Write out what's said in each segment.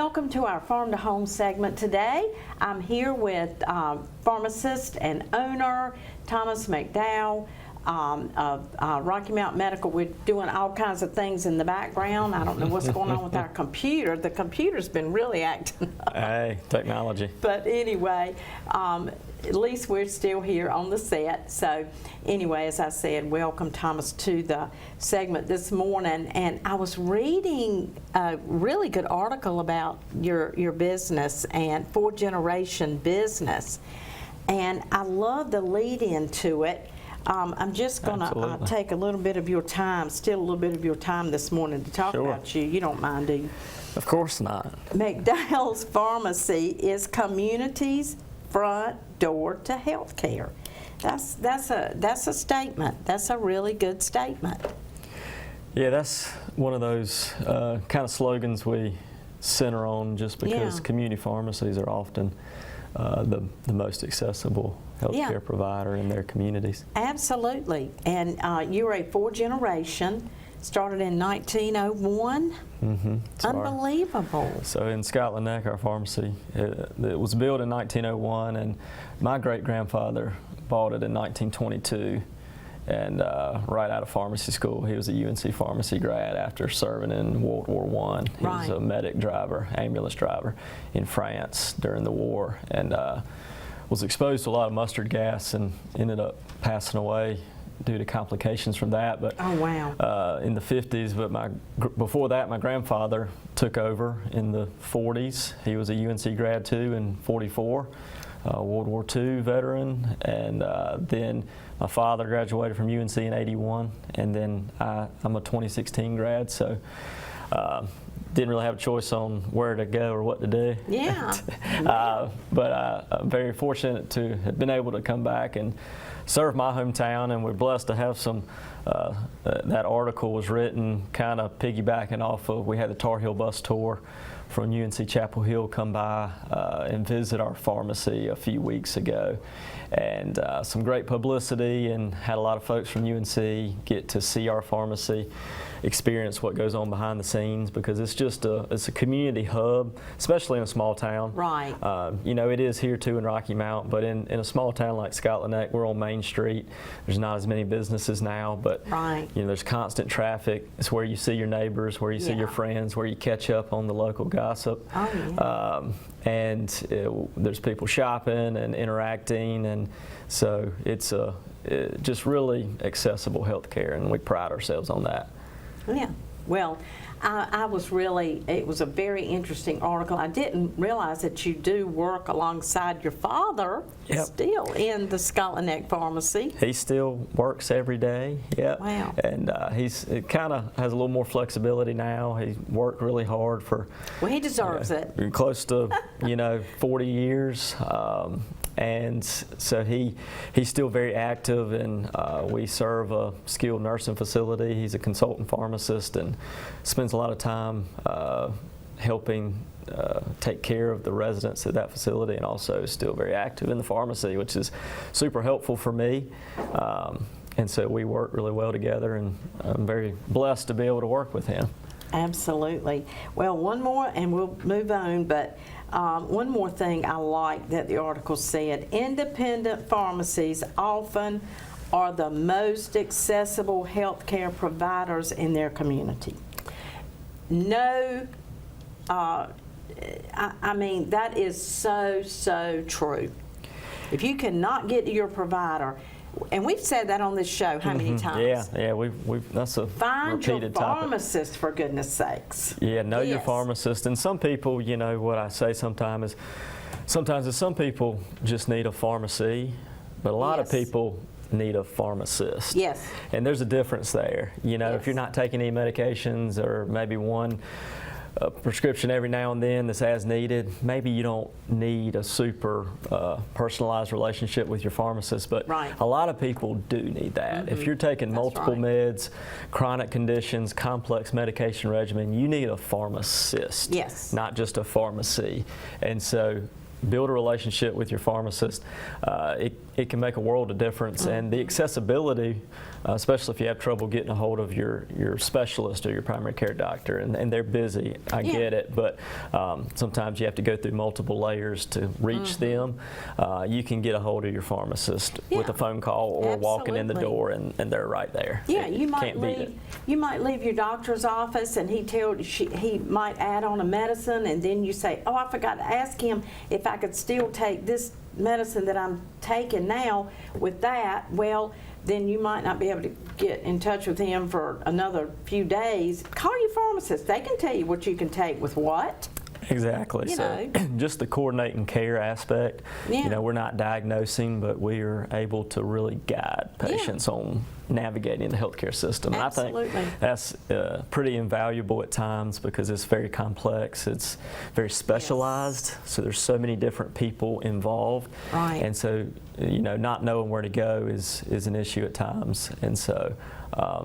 welcome to our Pharm To Home segment today. I'm here with pharmacist and owner Thomas McDowell of Rocky Mountain Medical. We're doing all kinds of things in the background. I don't know what's going on with our computer. The computer's been really acting up. Hey, technology. But anyway, at least we're still here on the set. So anyway, as I said, welcome Thomas to the segment this morning. And I was reading a really good article about your business and four-generation business. And I love the lead into it. I'm just going to take a little bit of your time, steal a little bit of your time this morning to talk about you. You don't mind, do you? Of course not. McDowell's Pharmacy is community's front door to health care. That's a statement. That's a really good statement. Yeah, that's one of those kind of slogans we center on just because community pharmacies are often the most accessible healthcare provider in their communities. Absolutely. And you're a four-generation, started in 1901. Mm-hmm. Unbelievable. So in Scotland Neck, our pharmacy, it was built in 1901, and my great-grandfather bought it in 1922. And right out of pharmacy school, he was a UNC pharmacy grad after serving in World War I. He was a medic driver, ambulance driver in France during the war, and was exposed to a lot of mustard gas and ended up passing away due to complications from that. But in the 50s, but before that, my grandfather took over in the 40s. He was a UNC grad too in 44. World War II veteran, and then my father graduated from UNC in 81, and then I'm a 2016 grad, so didn't really have a choice on where to go or what to do. But I'm very fortunate to have been able to come back and serve my hometown, and we're blessed to have some, that article was written kind of piggybacking off of, we had the Tar Heel bus tour from UNC Chapel Hill come by and visit our pharmacy a few weeks ago, and some great publicity, and had a lot of folks from UNC get to see our pharmacy, experience what goes on behind the scenes, because it's just it's a community hub, especially in a small town. Right. You know, it is here too in Rocky Mountain, but in a small town like Scotland Neck, we're on Main Street. There's not as many businesses now, but you know, there's constant traffic. It's where you see your neighbors, where you see your friends, where you catch up on the local gossip. And there's people shopping and interacting, and so it's just really accessible health care, and we pride ourselves on that. Yeah, well, it was a very interesting article. I didn't realize that you do work alongside your father still in the Scotland Neck Pharmacy. He still works every day, Wow. And it kind of has a little more flexibility now. He worked really hard for... Well, he deserves it. Close to, 40 years. And so he's still very active, and we serve a skilled nursing facility. He's a consultant pharmacist and spends a lot of time helping take care of the residents at that facility, and also still very active in the pharmacy, which is super helpful for me. And so we work really well together, and I'm very blessed to be able to work with him. Absolutely. Well, one more and we'll move on, but one more thing I like that the article said: independent pharmacies often are the most accessible healthcare providers in their community. No, I mean, that is so true. If you cannot get to your provider, and we've said that on this show how many times? Yeah, we've that's a Find repeated your pharmacist, for goodness sakes. Yeah, know your pharmacist. And some people, what I say sometimes is some people just need a pharmacy, but a lot of people need a pharmacist. Yes. And there's a difference there. If you're not taking any medications, or maybe one prescription every now and then that's as needed, maybe you don't need a super personalized relationship with your pharmacist, but a lot of people do need that. If you're taking multiple meds, chronic conditions, complex medication regimen, you need a pharmacist, not just a pharmacy. And so build a relationship with your pharmacist. It can make a world of difference, and the accessibility, especially if you have trouble getting a hold of your specialist or your primary care doctor, and they're busy, I get it, but sometimes you have to go through multiple layers to reach them. You can get a hold of your pharmacist with a phone call or walking in the door, and they're right there. Yeah, you might leave your doctor's office, and he might add on a medicine, and then you say, oh, I forgot to ask him if I could still take this medicine that I'm taking now with that. Well, then you might not be able to get in touch with him for another few days. Call your pharmacist. They can tell you what you can take with what. Exactly. Just the coordinating care aspect. Yeah. We're not diagnosing, but we are able to really guide patients on navigating the healthcare system. Absolutely. And I think that's pretty invaluable at times because it's very complex. It's very specialized. So there's so many different people involved. Right. And so, not knowing where to go is an issue at times. And so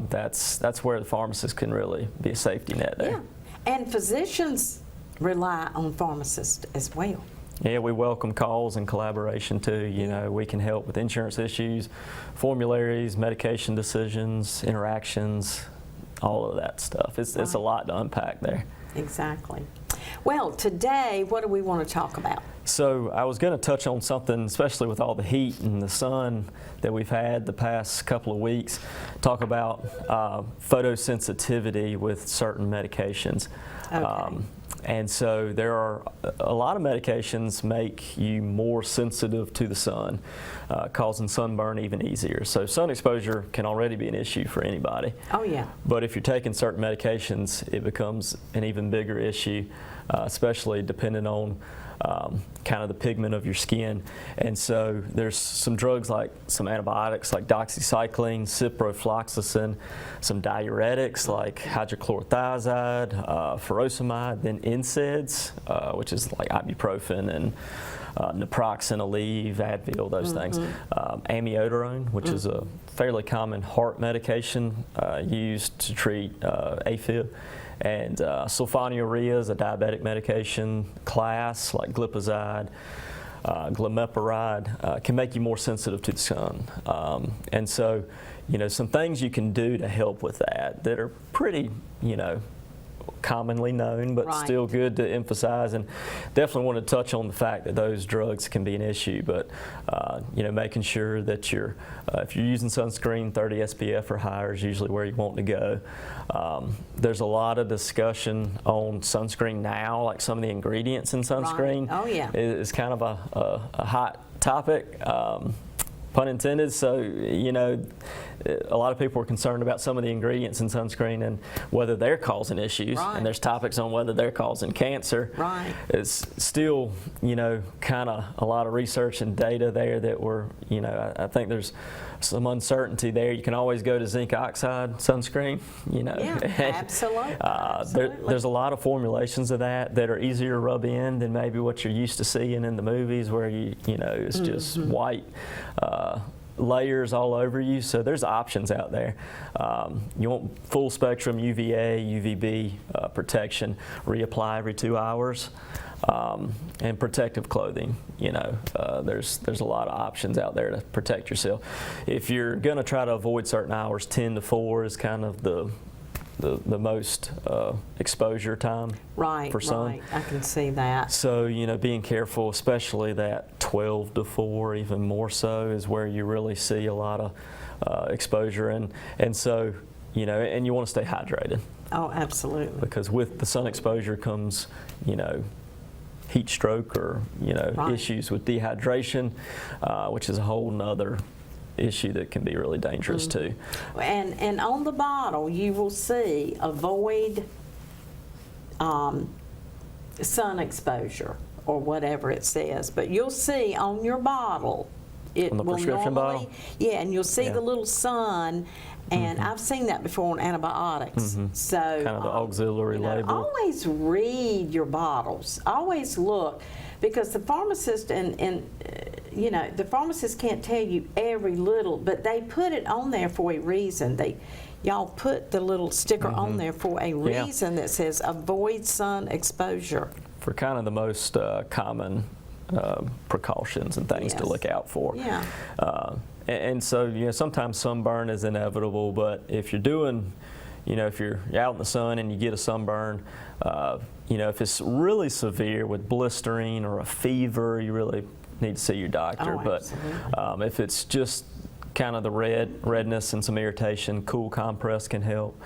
that's where the pharmacist can really be a safety net there. Yeah. And physicians rely on pharmacists as well. Yeah, we welcome calls and collaboration too. We can help with insurance issues, formularies, medication decisions, interactions, all of that stuff. It's a lot to unpack there. Exactly. Well, today, what do we want to talk about? So I was going to touch on something, especially with all the heat and the sun that we've had the past couple of weeks, talk about photosensitivity with certain medications. Okay. And so there are a lot of medications make you more sensitive to the sun, causing sunburn even easier. So sun exposure can already be an issue for anybody. Oh, yeah. But if you're taking certain medications, it becomes an even bigger issue, especially depending on kind of the pigment of your skin. And so there's some drugs like some antibiotics like doxycycline, ciprofloxacin, some diuretics like hydrochlorothiazide, furosemide, then NSAIDs, which is like ibuprofen and naproxen, Aleve, Advil, those things. Amiodarone, which is a fairly common heart medication used to treat AFib. And sulfonylurea is a diabetic medication class like glipizide, glimepiride, can make you more sensitive to the sun. And so, some things you can do to help with that are pretty, commonly known, but still good to emphasize, and definitely want to touch on the fact that those drugs can be an issue, but making sure that if you're using sunscreen, 30 SPF or higher is usually where you want to go. There's a lot of discussion on sunscreen now, like some of the ingredients in sunscreen. Oh, yeah. is kind of a hot topic. Pun intended. So, a lot of people are concerned about some of the ingredients in sunscreen and whether they're causing issues. Right. And there's topics on whether they're causing cancer. Right. It's still, kind of a lot of research and data there that I think there's some uncertainty there. You can always go to zinc oxide sunscreen, Yeah, absolutely. There's a lot of formulations of that are easier to rub in than maybe what you're used to seeing in the movies where it's just white layers all over you. So there's options out there. You want full spectrum UVA, UVB protection, reapply every 2 hours. And protective clothing, there's a lot of options out there to protect yourself. If you're going to try to avoid certain hours, 10 to 4 is kind of the most exposure time for sun. Right, I can see that. So, being careful, especially that 12 to 4, even more so, is where you really see a lot of exposure. And so, and you want to stay hydrated. Oh, absolutely. Because with the sun exposure comes, heat stroke or issues with dehydration, which is a whole nother issue that can be really dangerous too. And on the bottle you will see avoid sun exposure or whatever it says, but you'll see on your bottle it on the will prescription normally, bottle? yeah, and you'll see the little sun. And I've seen that before on antibiotics. So kind of the auxiliary label. Always read your bottles. Always look, because the pharmacist the pharmacist can't tell you every little, but they put it on there for a reason. Y'all put the little sticker on there for a reason that says avoid sun exposure. For kind of the most common precautions and things to Yes. look out for. Yeah. And so, sometimes sunburn is inevitable, but if you're doing, if you're out in the sun and you get a sunburn, if it's really severe with blistering or a fever, you really need to see your doctor. Oh, but absolutely. if it's just kind of the redness and some irritation, cool compress can help.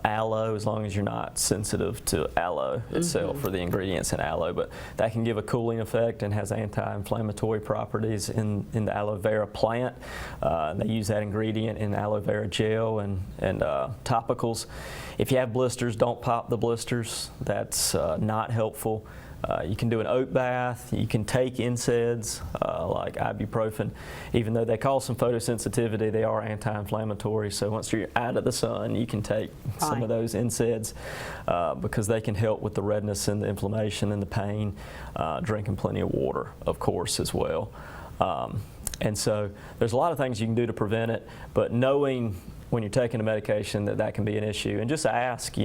Aloe, as long as you're not sensitive to aloe itself or the ingredients in aloe, but that can give a cooling effect and has anti-inflammatory properties in the aloe vera plant. They use that ingredient in aloe vera gel and topicals. If you have blisters, don't pop the blisters. That's not helpful. You can do an oat bath. You can take NSAIDs like ibuprofen. Even though they cause some photosensitivity, they are anti-inflammatory. So once you're out of the sun, you can take some of those NSAIDs because they can help with the redness and the inflammation and the pain. Drinking plenty of water, of course, as well. And so there's a lot of things you can do to prevent it, but knowing when you're taking a medication that can be an issue, and just ask.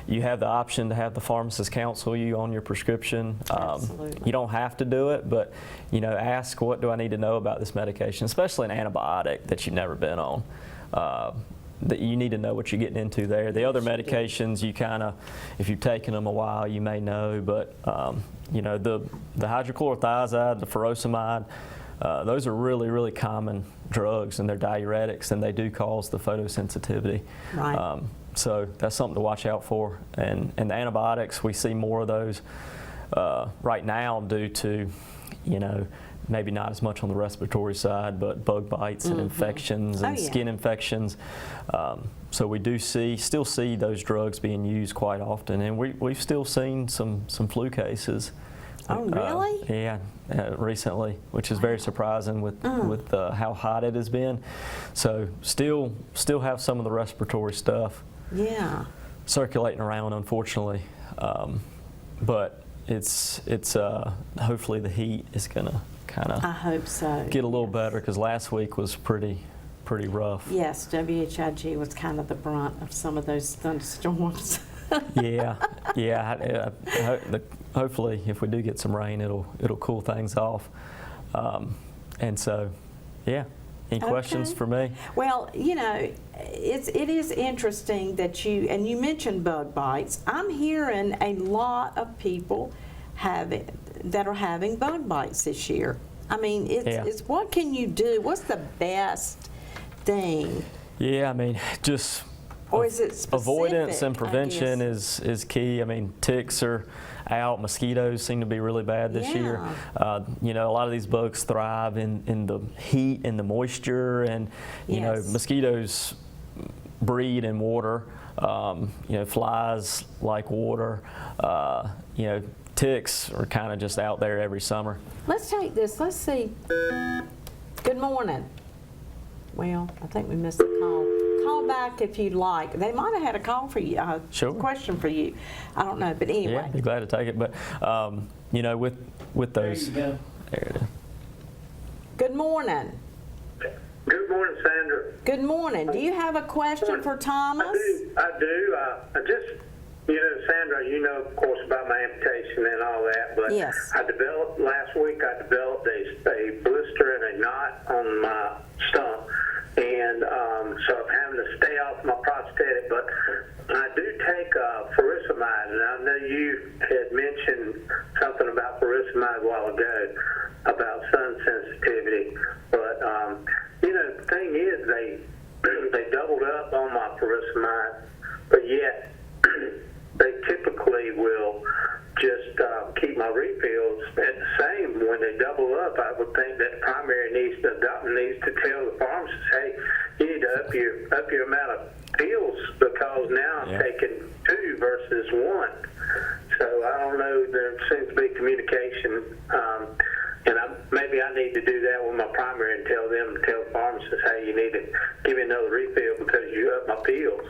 You have the option to have the pharmacist counsel you on your prescription. Absolutely. You don't have to do it, but ask, what do I need to know about this medication, especially an antibiotic that you've never been on. That you need to know what you're getting into there. The other medications, you kind of, if you've taken them a while, you may know, but the hydrochlorothiazide, the furosemide, those are really, really common drugs, and they're diuretics, and they do cause the photosensitivity. Right. So that's something to watch out for. And the antibiotics, we see more of those right now due to, maybe not as much on the respiratory side, but bug bites and infections and skin infections. So we do still see those drugs being used quite often, and we've still seen some flu cases. Oh, really? Yeah, recently, which is very surprising with how hot it has been. So still have some of the respiratory stuff. Yeah. Circulating around, unfortunately, but it's hopefully the heat is gonna kind I of hope so. get a little better, because last week was pretty rough. Yes, WHIG was kind of the brunt of some of those thunderstorms. Yeah. Hopefully, if we do get some rain, it'll cool things off. And so, yeah. Any questions for me? Well, it is interesting that you mentioned bug bites. I'm hearing a lot of people that are having bug bites this year. I mean, it's what can you do? What's the best thing? Yeah, I mean, just or is it specific, avoidance and prevention is key. I mean, ticks are out. Mosquitoes seem to be really bad this year. A lot of these bugs thrive in the heat and the moisture, and mosquitoes breed in water. Flies like water. Ticks are kind of just out there every summer. Let's take this. Let's see. Good morning. Well, I think we missed the call. Call back if you'd like. They might have had a call for you, Sure. question for you. I don't know, but anyway. Yeah, be glad to take it. But with those, there you go. There it is. Good morning. Good morning, Sandra. Good morning. Do you have a question for Thomas? I do. I just, Sandra, of course, about my amputation and all that, but Yes. last week I developed a blister and a knot on my stump, and so I'm having to stay off my prosthetic, but I do take furosemide, and I know you had mentioned something about furosemide a while ago, about sun sensitivity, but the thing is they doubled up on my furosemide, but yet they typically will just keep my refills at the same. When they double up, I would think that the doctor needs to tell the pharmacist, hey, you need to up your amount of pills, because now I'm taking 2 versus 1. So I don't know, there seems to be communication, and maybe I need to do that with my primary and tell the pharmacist, hey, you need to give me another refill because you up my pills.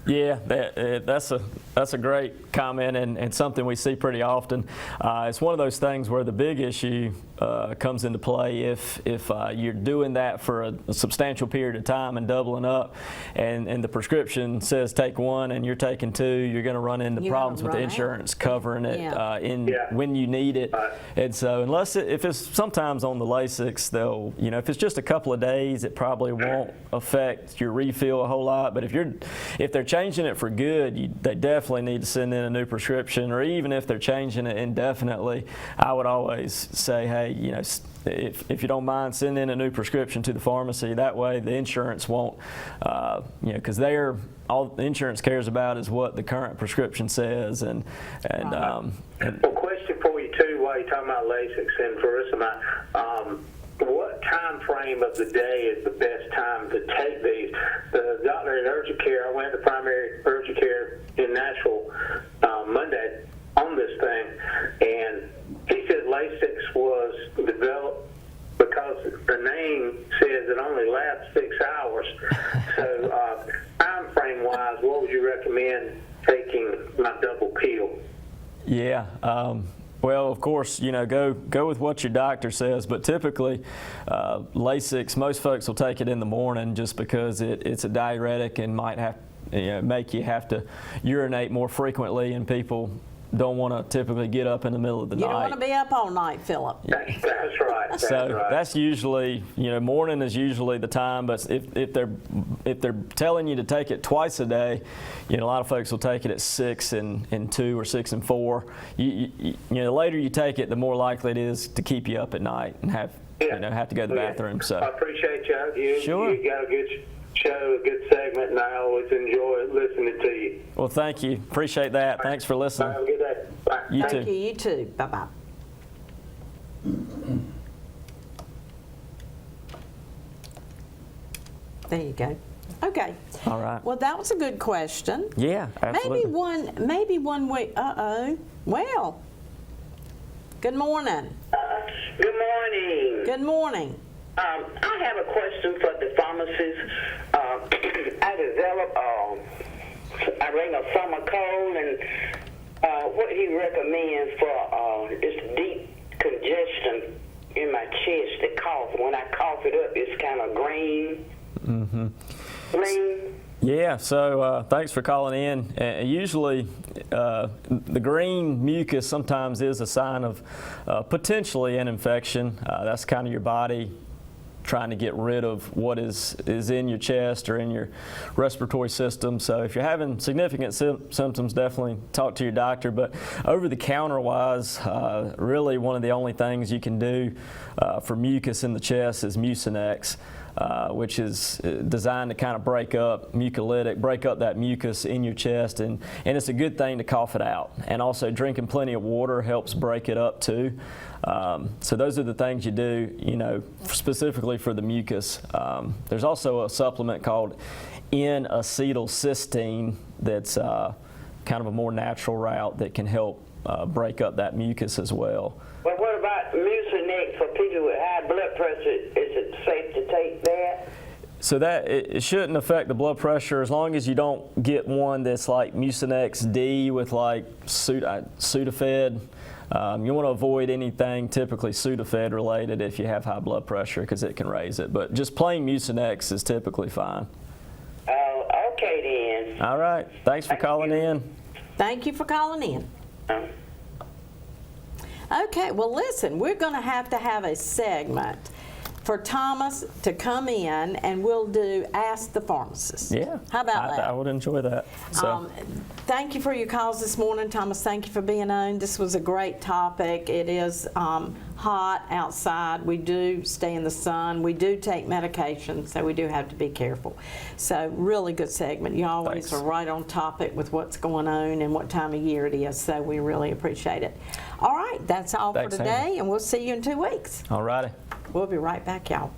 Yeah, that's a great comment and something we see pretty often. It's one of those things where the big issue comes into play if you're doing that for a substantial period of time and doubling up, and the prescription says take one and you're taking two, you're going to run into problems with the insurance covering it when you need it. And so if it's sometimes on the Lasix, they'll, if it's just a couple of days, it probably won't affect your refill a whole lot. But if they're changing it for good, they definitely need to send in a new prescription, or even if they're changing it indefinitely, I would always say, hey, if you don't mind, send in a new prescription to the pharmacy. That way the insurance won't, because all the insurance cares about is what the current prescription says. And question for you too, while you're talking about Lasix and Faricimab, what time frame of the day is the best time to take these? The doctor in urgent care, I went to primary urgent care in Nashville Monday on this thing, and he said Lasix was developed because the name says it only lasts 6 hours. So time frame wise, what would you recommend taking my double pill? Yeah. Well, of course, go with what your doctor says, but typically Lasix, most folks will take it in the morning just because it's a diuretic and might have make you have to urinate more frequently, and people don't want to typically get up in the middle of the night. You don't want to be up all night, Philip. That's right. That's usually, morning is usually the time. But if they're telling you to take it twice a day, a lot of folks will take it at 6 and 2 or 6 and 4. The later you take it, the more likely it is to keep you up at night and have to go to the bathroom. So I appreciate you. Sure. You got a good show, a good segment, and I always enjoy listening to you. Well, thank you. Appreciate that. Thanks for listening. Have a good day. Bye. Thank you. You too. Bye-bye. There you go. Okay. All right. Well, that was a good question. Yeah, absolutely. Maybe one week. Well, good morning. Good morning. Good morning. I have a question for the pharmacist. I developed a regular summer cold, and what he recommends for is deep congestion in my chest, the cough. When I cough it up, it's kind of green. Mm-hmm. Green. Yeah, so thanks for calling in. Usually the green mucus sometimes is a sign of potentially an infection. That's kind of your body trying to get rid of what is in your chest or in your respiratory system. So if you're having significant symptoms, definitely talk to your doctor. But over-the-counter wise, really one of the only things you can do for mucus in the chest is Mucinex. Which is designed to kind of break up that mucus in your chest, and it's a good thing to cough it out. And also drinking plenty of water helps break it up too. So those are the things you do, specifically for the mucus. There's also a supplement called N-acetylcysteine that's kind of a more natural route that can help break up that mucus as well. Well, what about Mucinex for people with high blood pressure? Is it safe to take that? So that it shouldn't affect the blood pressure as long as you don't get one that's like Mucinex D with like Sudafed. You want to avoid anything typically Sudafed related if you have high blood pressure, because it can raise it. But just plain Mucinex is typically fine. Oh, okay then. All right. Thanks for calling in. Thank you for calling in. Okay, well, listen, we're going to have a segment for Thomas to come in, and we'll do Ask the Pharmacist. Yeah. How about that? I would enjoy that. So. Thank you for your calls this morning, Thomas. Thank you for being on. This was a great topic. It is hot outside. We do stay in the sun. We do take medication, so we do have to be careful. So really good segment. You always are right on topic with what's going on and what time of year it is, so we really appreciate it. All right, that's all for today, and we'll see you in 2 weeks. All righty. We'll be right back, y'all.